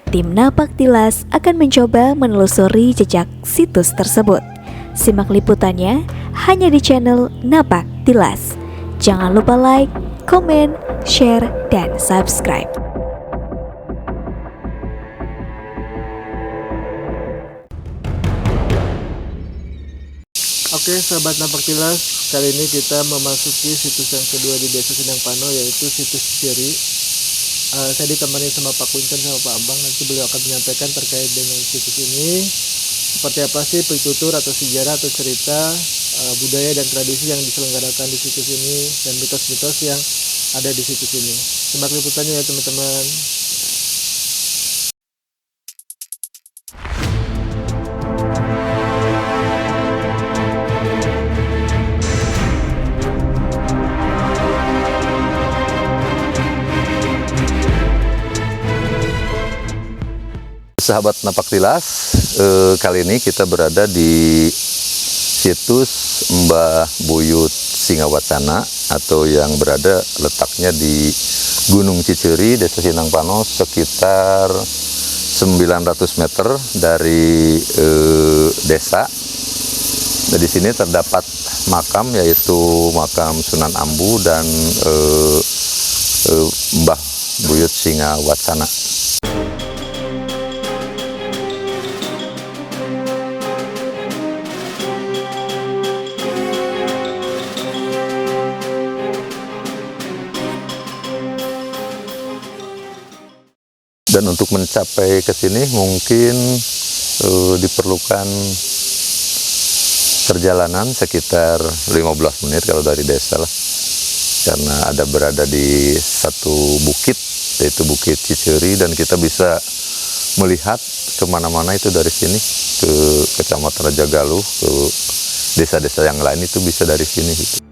Tim Napak Tilas akan mencoba menelusuri jejak situs tersebut. Simak liputannya hanya di channel Napak Tilas. Jangan lupa like, komen, share, dan subscribe. Oke, sahabat Napak Tilas, kali ini kita memasuki situs yang kedua di Desa Sindang Pano, yaitu situs Ciciri. Saya ditemani sama Pak Kuncen sama Pak Abang. Nanti beliau akan menyampaikan terkait dengan situs ini, seperti apa sih pitutur atau sejarah atau cerita budaya dan tradisi yang diselenggarakan di situs ini, dan mitos-mitos yang ada di situs ini. Simak liputannya ya teman-teman. Sahabat Napak Tilas, kali ini kita berada di situs Mbah Buyut Singawacana, atau yang berada letaknya di Gunung Ciciri, Desa Sindang Pano, sekitar 900 meter dari desa. Nah, di sini terdapat makam, yaitu makam Sunan Ambu dan Mbah Buyut Singawacana. Dan untuk mencapai ke sini mungkin diperlukan perjalanan sekitar 15 menit kalau dari desa lah. Karena ada berada di satu bukit, yaitu Bukit Ciciri, dan kita bisa melihat kemana-mana itu dari sini, ke Kecamatan Raja Galuh, ke desa-desa yang lain itu bisa dari sini gitu.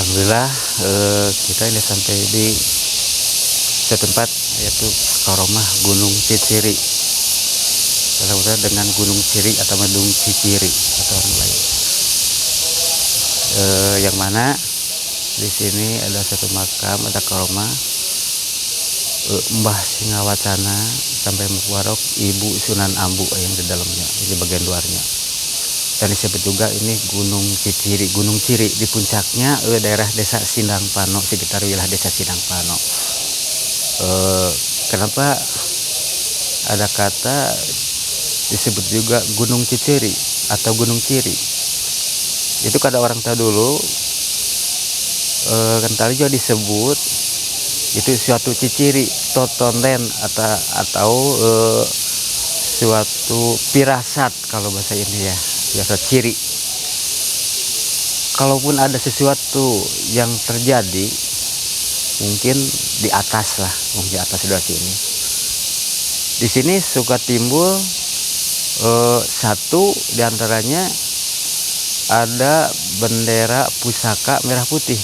Alhamdulillah kita ini sampai di setempat, yaitu Karomah Gunung Ciciri, bersama dengan Gunung Ciri atau Mendung Ciciri atau orang lain. Yang mana di sini ada satu makam, ada Karomah Mbah Singawacana sampai Mukwarok Ibu Sunan Ambu yang di dalamnya, ini bagian luarnya. Dan disebut juga ini Gunung Ciciri, Gunung Ciri, di puncaknya daerah Desa Sindang Pano, sekitar wilayah Desa Sindang Pano. Kenapa ada kata disebut juga Gunung Ciciri atau Gunung Ciri? Itu kada orang tahu dulu, kan tadi juga disebut itu suatu ciciri, totonden atau suatu pirasat kalau bahasa ini ya. Biasa ciri. Kalaupun ada sesuatu yang terjadi, mungkin di atas lah, mungkin di atas sebelah sini. Di sini suka timbul satu diantaranya ada bendera pusaka merah putih.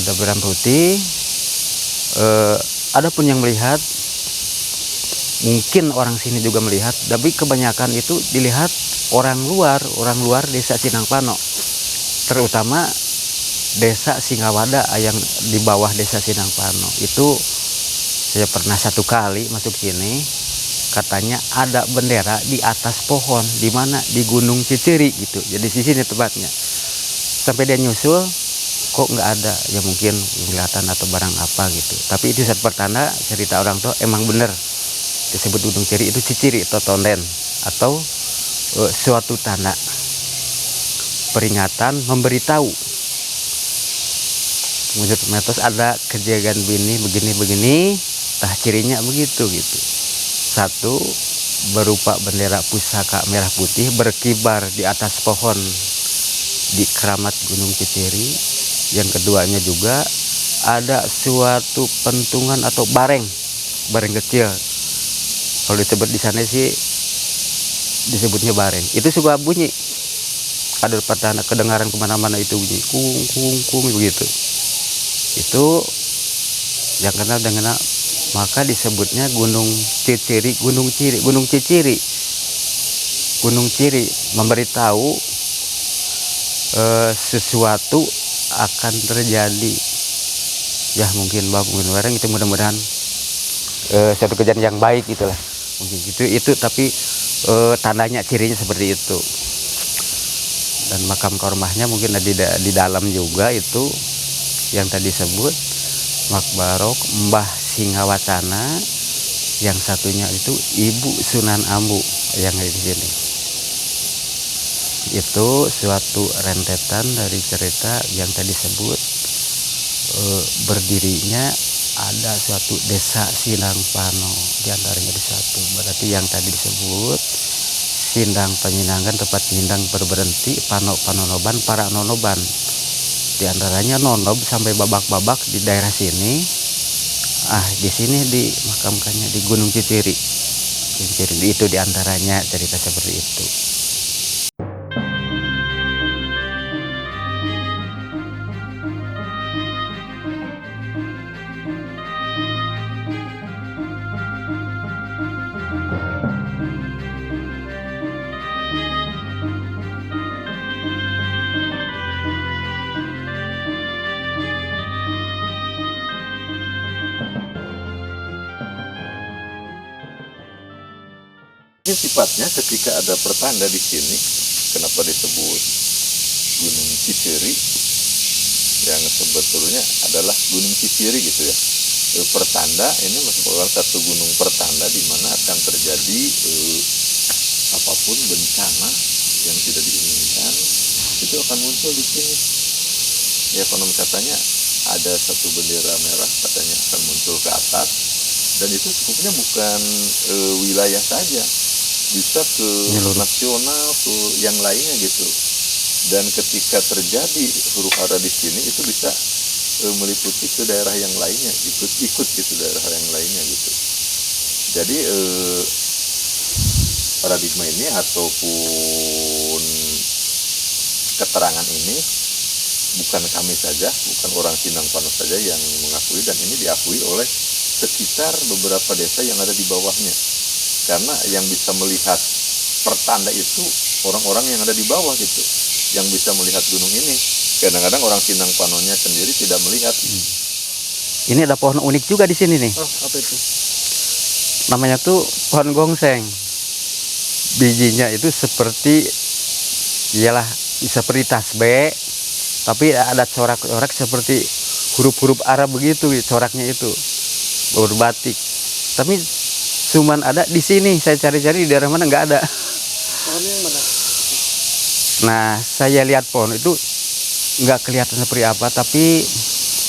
Ada merah putih. Ada pun yang melihat. Mungkin orang sini juga melihat, tapi kebanyakan itu dilihat orang luar Desa Sindang Pano, terutama Desa Singawada yang di bawah Desa Sindang Pano. Itu saya pernah satu kali masuk sini, katanya ada bendera di atas pohon, di mana di Gunung Ciciri gitu. Jadi di sini tempatnya. Sampai dia nyusul, kok nggak ada, ya mungkin kelihatan atau barang apa gitu. Tapi itu satu pertanda cerita orang tua emang bener. Disebut Gunung Ciri itu ciciri atau tonden, atau suatu tanda peringatan, memberitahu. Menurut mitos ada kejadian begini, tah cirinya begitu gitu. Satu, berupa bendera pusaka merah putih berkibar di atas pohon di keramat Gunung Ciciri. Yang keduanya juga ada suatu pentungan atau bareng kecil. Kalau disebut di sana sih disebutnya bareng. Itu suka bunyi. Ada pertanda kedengaran kemana-mana itu bunyi kung begitu. Itu yang kenal dengan maka disebutnya Gunung Ciciri. Gunung Ciri memberitahu sesuatu akan terjadi. Ya mungkin barang itu mudah-mudahan suatu kejadian yang baik itulah. Mungkin itu tapi tandanya cirinya seperti itu. Dan makam kormahnya mungkin di dalam juga itu yang tadi sebut Makbarok Mbah Singawacana, yang satunya itu Ibu Sunan Ambu yang di sini. Itu suatu rentetan dari cerita yang tadi sebut berdirinya ada suatu desa Sinangpano, diantaranya di satu. Berarti yang tadi disebut Sindang Penyinangan, tempat nyindang berberhenti, Panonoban, para nonoban. Di antaranya nonob sampai babak-babak di daerah sini. Di sini dimakamkannya di Gunung Ciciri. Itu di antaranya cerita seperti itu. Ini sifatnya ketika ada pertanda di sini, kenapa disebut Gunung Ciciri, yang sebetulnya adalah Gunung Ciciri gitu ya. Pertanda ini merupakan satu gunung pertanda di mana akan terjadi apapun bencana yang tidak diinginkan itu akan muncul di sini. Ya konon katanya ada satu bendera merah katanya akan muncul ke atas, dan itu cukupnya bukan wilayah saja, bisa ke nasional, ke yang lainnya gitu. Dan ketika terjadi huru hara di sini itu bisa meliputi ke daerah yang lainnya, ikut gitu daerah yang lainnya gitu. Jadi paradigma ini ataupun keterangan ini bukan kami saja, bukan orang Sinangpano saja yang mengakui, dan ini diakui oleh sekitar beberapa desa yang ada di bawahnya. Karena yang bisa melihat pertanda itu orang-orang yang ada di bawah gitu, yang bisa melihat gunung ini. Kadang-kadang orang Sinangpanonya sendiri tidak melihat. Ini ada pohon unik juga di sini nih. Oh, apa itu? Namanya tuh pohon gongseng. Bijinya itu seperti seperti tasbih, tapi ada corak-corak seperti huruf-huruf Arab begitu, coraknya itu berbatik. Tapi cuman ada di sini. Saya cari-cari di daerah mana nggak ada. Pohonnya yang mana? Nah, saya lihat pohon itu nggak kelihatan seperti apa, tapi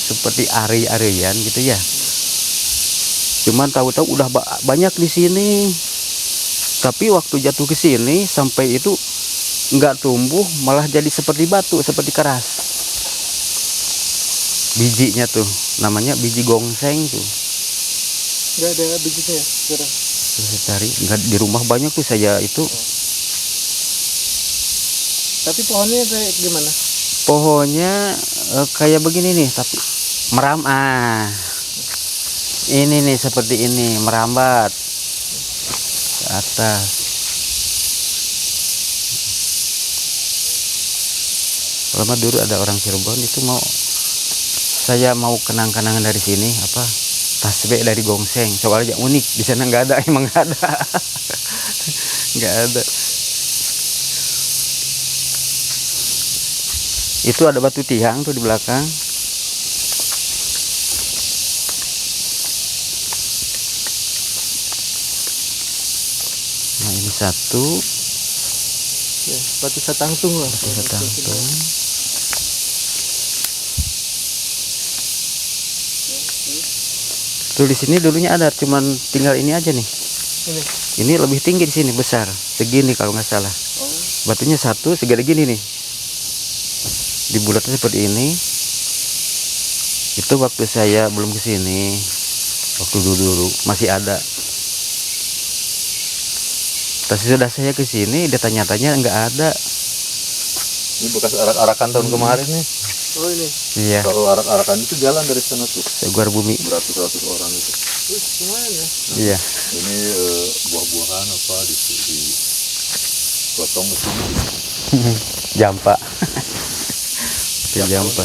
seperti ari-arian gitu ya. Cuman tahu-tahu udah banyak di sini. Tapi waktu jatuh ke sini sampai itu nggak tumbuh, malah jadi seperti batu, seperti keras. Bijinya tuh namanya biji gongseng tuh. Nggak ada bijinya ya sekarang? Saya cari, nggak, di rumah banyak tuh saya itu. Tapi pohonnya kayak gimana? Pohonnya kayak begini nih, tapi ini nih seperti ini, merambat ke atas. Lama dulu ada orang Cirebon itu saya mau kenang-kenangan dari sini, tasbih dari gongseng, soalnya unik. Di sana nggak ada, emang nggak ada. Nggak ada. Itu ada batu tiang tuh di belakang. Nah ini satu. Ya, batu satangtung lah. Batu satangtung. Tuh di sini dulunya ada, cuman tinggal ini aja nih. Ini lebih tinggi di sini, besar, segini kalau nggak salah. Batunya satu segede gini nih. Dibulatnya seperti ini. Itu waktu saya belum kesini, waktu dulu masih ada. Tapi sudah saya kesini, dia tanya-tanya nggak ada. Ini bekas arak-arakan tahun kemarin nih. Oh ini. Iya, Kalau arak-arakan itu jalan dari sana tuh Seguar Bumi. beratus-ratus orang itu. Terus lumayan ya. Iya. Ini buah-buahan apa di potong ke sini. Jampa. Itu jampa.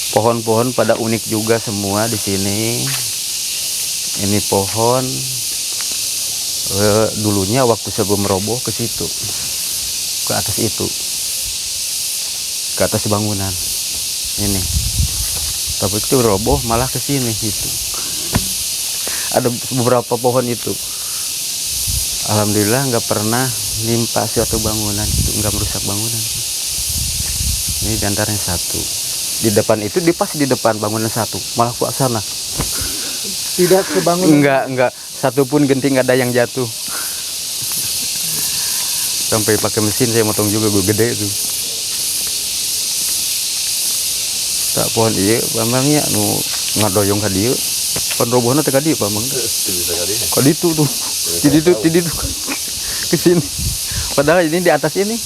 Pohon-pohon pada unik juga semua di sini. Ini pohon dulunya waktu sebelum roboh ke situ, ke atas itu, ke atas bangunan ini. Tapi itu roboh malah ke sini itu. Ada beberapa pohon itu. Alhamdulillah nggak pernah nimpa suatu bangunan itu, nggak merusak bangunan. Ini diantaranya satu. Di depan itu, pas di depan bangunan satu, malah ke sana. Tidak kebangun. Enggak, satupun genting nggak ada yang jatuh. Sampai pakai mesin saya motong juga, gue gede itu. Tak pohon iya, pamangnya nu ngadoyong ka dieu. Pan robohna teh ka dieu pamang. Ka ditu tuh. Di ditu ke sini. Padahal ini di atas ini.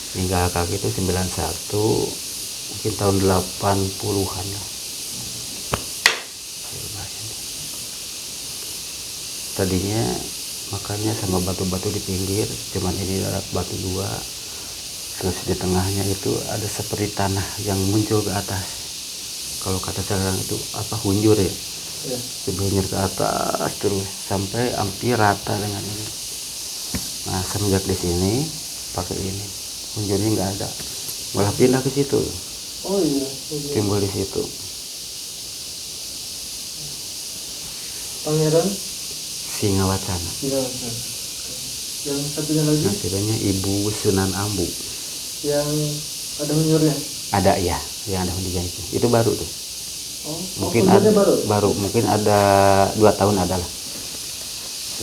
Meninggal kaki itu 91, mungkin tahun 80-an lah. Tadinya makannya sama batu-batu di pinggir, cuman ini ada batu dua, terus di tengahnya itu ada seperti tanah yang muncul ke atas. Kalau kata sekarang itu apa, hunjur ya, hunjur ke atas terus sampai hampir rata dengan ini. Nah semenjak di sini pakai ini, hunjurnya nggak ada, malah pindah ke situ. Oh iya. Timbul di situ. Pangeran Singawacana. Singawacana. Yang satunya lagi Akhirnya Ibu Sunan Ambu. yang ada hunjurnya. Ada ya, yang ada hunjurnya itu baru tuh. Oh, Mungkin hunjurnya ada, baru. mungkin ada 2 tahun ada lah.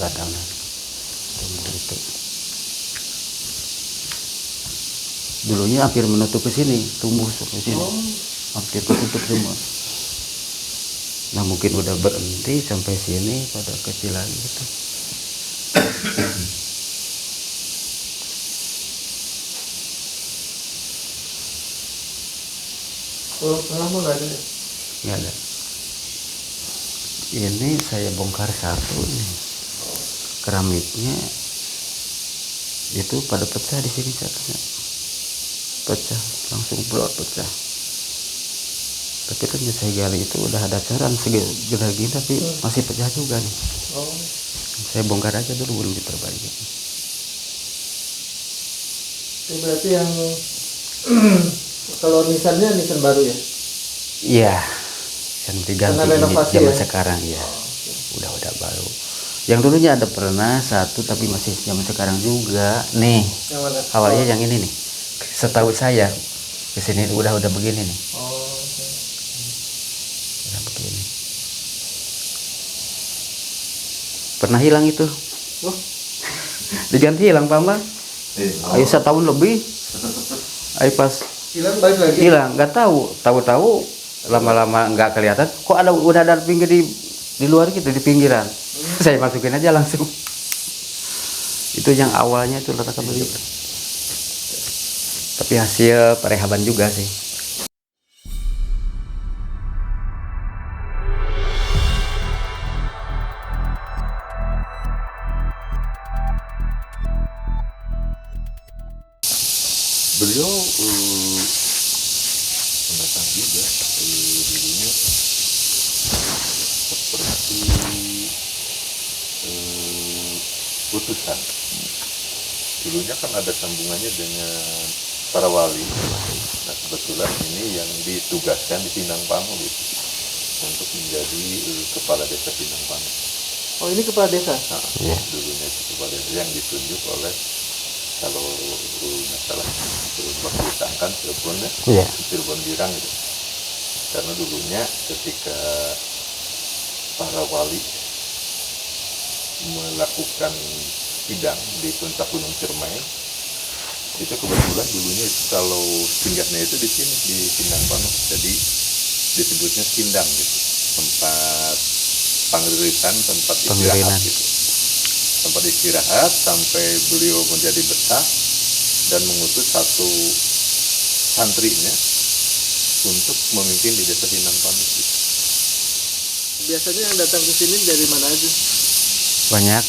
2 tahun ada. Itu. Dulunya hampir menutup ke sini, tumbuh ke sini. Hampir ketutup semua. Nah mungkin udah berhenti sampai sini pada kecil lagi gitu. Kalau tengah mah nggak ada ya? Nggak ada. Ini saya bongkar satu nih. Keramiknya itu pada pecah di sini satunya. Pecah, langsung blok pecah. Tapi kan saya gali itu udah ada caran segede gini tapi masih pecah juga nih. Oh, Saya bongkar aja dulu, belum diperbaiki. itu berarti yang kalau nisannya nisan baru ya? Iya, kan diganti Karena ini renovasi zaman ya? sekarang ya. Udah baru. Yang dulunya ada pernah satu tapi masih zaman sekarang juga. Nih, Yang mana? awalnya yang ini nih. Setahu saya kesini udah begini nih. Oh, Udah begini. Pernah hilang itu. oh, Diganti hilang Pama. Ayo 1 tahun lebih. Ayo pas hilang balik lagi. hilang, nggak tahu lama-lama nggak kelihatan. Kok udah ada pinggir di luar gitu, di pinggiran. Saya masukin aja langsung. Itu yang awalnya itu letakkan begitu. Tapi hasil perehaban juga sih. Beliau pendatang juga dulunya seperti utusan. Dulunya kan ada sambungannya dengan para wali. Nah kebetulan ini yang ditugaskan di Sindang Pano gitu. untuk menjadi kepala desa Pinang Pano. Oh, ini kepala desa. Nah, Iya. dulunya itu kepala desa yang ditunjuk oleh, kalau nggak salah, Bakti Sangkan Cirebon ya, Iya. Cirebon Girang itu. Karena dulunya ketika para wali melakukan sidang di puncak Gunung Ciremai, itu kebetulan dulunya itu kalau singgahnya itu di sini di Sindang Pano, jadi disebutnya Sindang gitu, tempat pengliritan, tempat istirahat Penglirinan. gitu, tempat istirahat sampai beliau menjadi betah dan mengutus satu santrinya untuk memimpin di desa Sindang Pano gitu. Biasanya yang datang ke sini dari mana aja? Banyak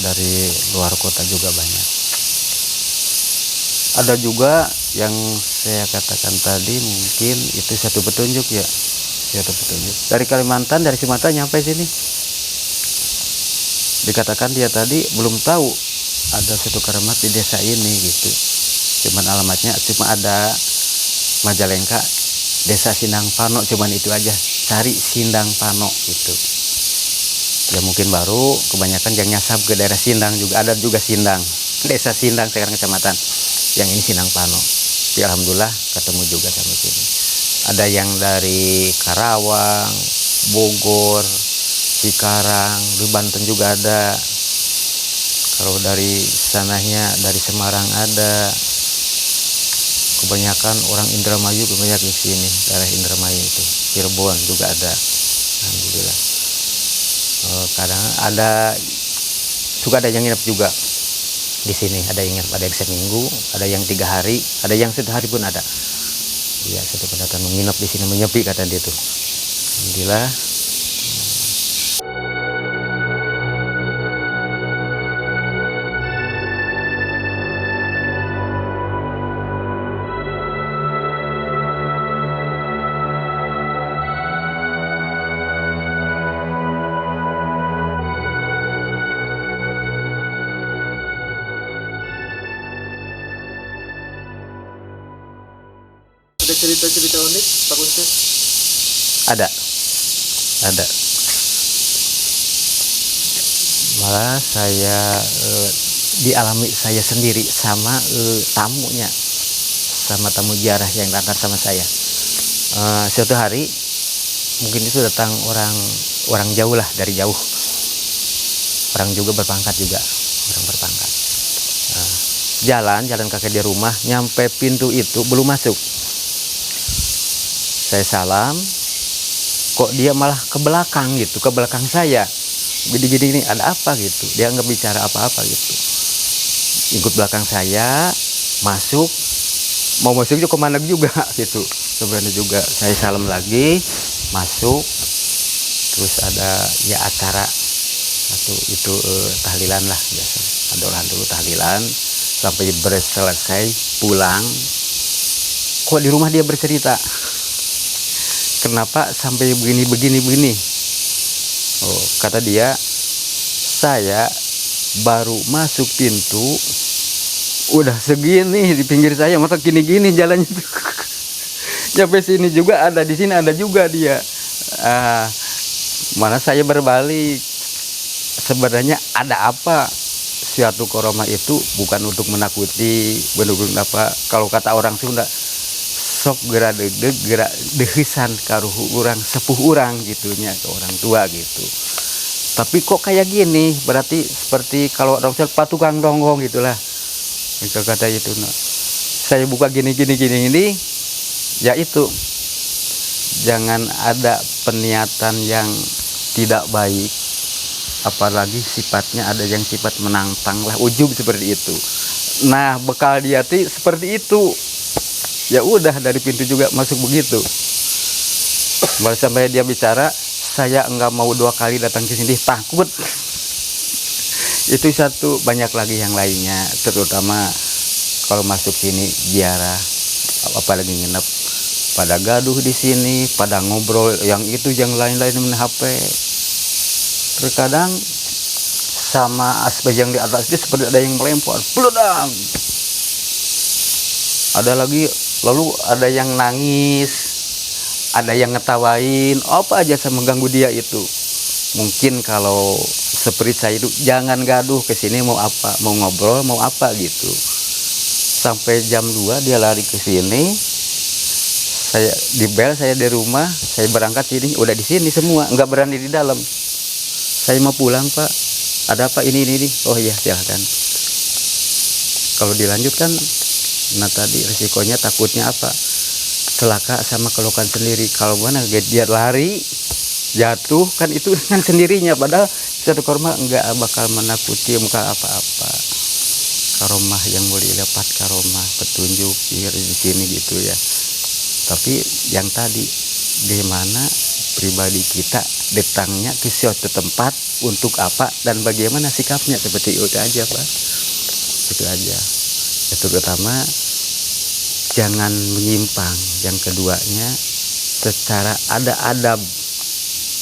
dari luar kota juga banyak. Ada juga yang saya katakan tadi, mungkin itu satu petunjuk ya, satu petunjuk dari Kalimantan, dari Sumatera nyampe sini. Dikatakan dia tadi belum tahu ada satu keramat di desa ini gitu, cuman alamatnya cuma ada Majalengka, desa Sindang Pano, cuman itu aja, cari Sindang Pano gitu. Ya mungkin baru kebanyakan yang nyasap ke daerah Sindang, juga ada juga Sindang, desa Sindang sekarang kecamatan, yang ini Sindang Pano. Ya alhamdulillah ketemu juga sampai sini. Ada yang dari Karawang, Bogor, Cikarang, di Banten juga ada. Kalau dari sananya dari Semarang ada. Kebanyakan orang Indramayu banyak di sini, daerah Indramayu itu. Cirebon juga ada. Alhamdulillah. Kadang ada suka ada yang nginep juga di sini, ada yang nginep, ada yang seminggu, ada yang 3 hari, ada yang 1 hari pun ada. Iya, satu pendatang menginap di sini, menyepi kata dia tuh. Alhamdulillah. Ada cerita-cerita unik Pak Kunce? Ada. Malah saya dialami saya sendiri sama tamunya, sama tamu ziarah yang datang sama saya. Suatu hari mungkin itu datang orang jauh lah, dari jauh, orang juga berpangkat juga, orang berpangkat. Jalan kaki di rumah, nyampe pintu itu belum masuk, saya salam, kok dia malah ke belakang gitu, ke belakang saya, gini-gini, ada apa gitu, dia nggak bicara apa-apa gitu, ikut belakang saya, masuk, mau masuk juga kemana juga gitu, sebenarnya juga saya salam lagi, masuk, terus ada ya acara satu itu tahlilan lah biasa, adolan dulu tahlilan, sampai selesai pulang, kok di rumah dia bercerita, kenapa sampai begini. Oh, kata dia, saya baru masuk pintu, udah segini di pinggir saya, masa gini-gini jalannya tuh. Sampai sini juga ada, di sini ada juga dia. Mana saya berbalik, sebenarnya ada apa? Suatu koroma itu bukan untuk menakuti, benar-benar apa? Kalau kata orang Sunda, sok gerak deg gerak dehisan karuhu orang sepuh orang gitunya ke orang tua gitu. Tapi kok kayak gini, berarti seperti kalau orang Sunda patukang donggong gitulah. Itu kata itu. Nah, saya buka gini ini, ya itu, jangan ada peniatan yang tidak baik, apalagi sifatnya ada yang sifat menantang lah, ujub seperti itu. Nah, bekal dia tuh seperti itu. Ya udah, dari pintu juga masuk begitu. Baru sampai dia bicara, saya enggak mau 2 kali datang ke sini, takut. Itu satu, banyak lagi yang lainnya, terutama kalau masuk sini ziarah, apalagi nginep, pada gaduh di sini, pada ngobrol yang itu yang lain-lain main HP. Terkadang sama aspek yang di atas itu seperti ada yang melempar, peledang. Ada lagi, lalu ada yang nangis, ada yang ngetawain apa aja sama ganggu dia itu. Mungkin kalau seperti saya itu jangan gaduh ke sini, mau apa, mau ngobrol, mau apa gitu. Sampai jam 2 dia lari ke sini. Saya di bel, saya di rumah, saya berangkat sini, udah di sini semua, nggak berani di dalam. Saya mau pulang, Pak. Ada apa ini. Oh iya, silahkan. Kalau dilanjutkan, nah tadi resikonya takutnya apa? Celaka sama kelukan sendiri. Kalau mana dia lari, jatuh kan itu kan sendirinya. Padahal satu korma nggak bakal menakuti muka apa-apa. Karomah yang boleh dapat karomah petunjuk di sini gitu ya. Tapi yang tadi di mana pribadi kita datangnya ke suatu tempat untuk apa dan bagaimana sikapnya, seperti itu aja Pak. Itu aja. Itu pertama, jangan menyimpang. Yang keduanya, secara ada adab.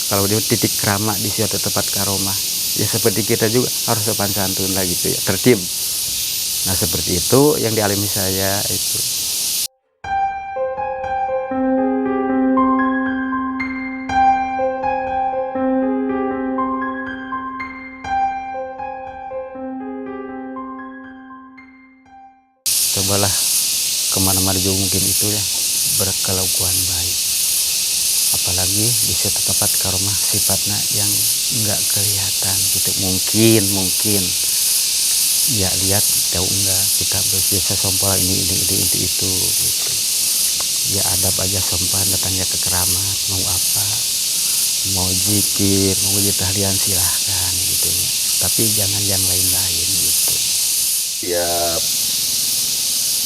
Kalau dia titik krama di suatu tempat karomah, ya seperti kita juga harus sopan santun lah gitu ya, tertib. Nah seperti itu yang dialami saya itu. Cobalah kemana-mana juga mungkin itu ya, berkelakuan baik. Apalagi di suatu tempat karomah sifatnya yang enggak kelihatan gitu. Mungkin ya lihat tahu enggak kita biasa sompol ini itu gitu. Ya adab aja sopan, datangnya ke keramat, mau apa, mau zikir, mau tahlilan silahkan gitu ya. Tapi jangan yang lain-lain gitu. Tiap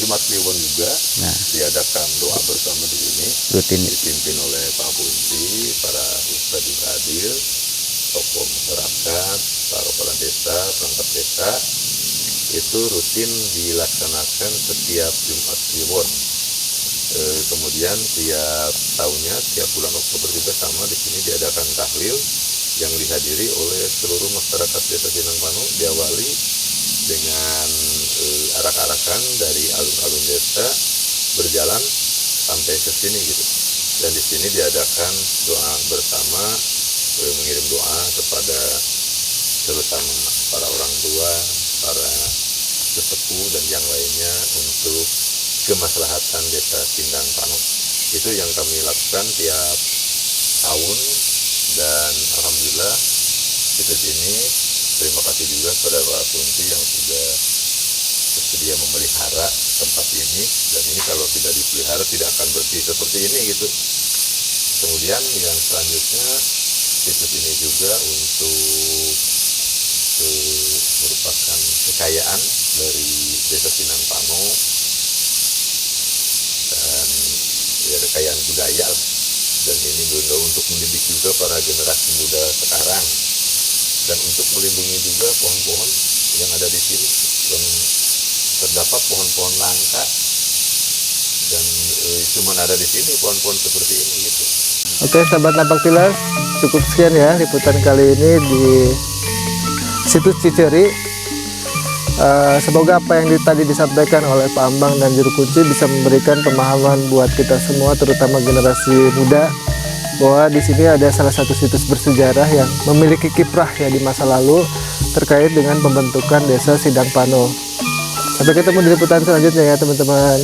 Jumat Kliwon juga diadakan doa bersama di sini, Rutin. dipimpin oleh Pak Bunti, para ustadz juga hadir, tokoh masyarakat, para kepala desa, perangkat desa. Itu rutin dilaksanakan setiap Jumat Kliwon. Kemudian tiap tahunnya, tiap bulan Oktober juga sama, di sini diadakan tahlil yang dihadiri oleh seluruh masyarakat desa Sinangpano, diawali dengan arak-arakan dari alun-alun desa berjalan sampai ke sini gitu. Dan di sini diadakan doa bersama, mengirim doa kepada terutama para orang tua, para sesepuh dan yang lainnya untuk kemaslahatan desa Sinangpano. Itu yang kami lakukan tiap tahun, dan alhamdulillah situs ini terima kasih juga kepada Pak Kunti yang sudah bersedia memelihara tempat ini. Dan ini kalau tidak dipelihara tidak akan bersih seperti ini gitu. Kemudian yang selanjutnya, situs ini juga untuk merupakan kekayaan dari desa Sinangpano dan ya, kekayaan budaya. Dan ini juga untuk mendidik juga para generasi muda sekarang, dan untuk melindungi juga pohon-pohon yang ada di sini. Dan terdapat pohon-pohon langka dan cuma ada di sini pohon-pohon seperti ini gitu. Oke, sahabat Napak Tilas, cukup sekian ya liputan kali ini di situs Ciceri. Semoga apa yang tadi disampaikan oleh Pak Ambang dan Juru Kunci bisa memberikan pemahaman buat kita semua, terutama generasi muda, bahwa di sini ada salah satu situs bersejarah yang memiliki kiprah ya di masa lalu terkait dengan pembentukan desa Sinangpano. Sampai ketemu di liputan selanjutnya ya teman-teman.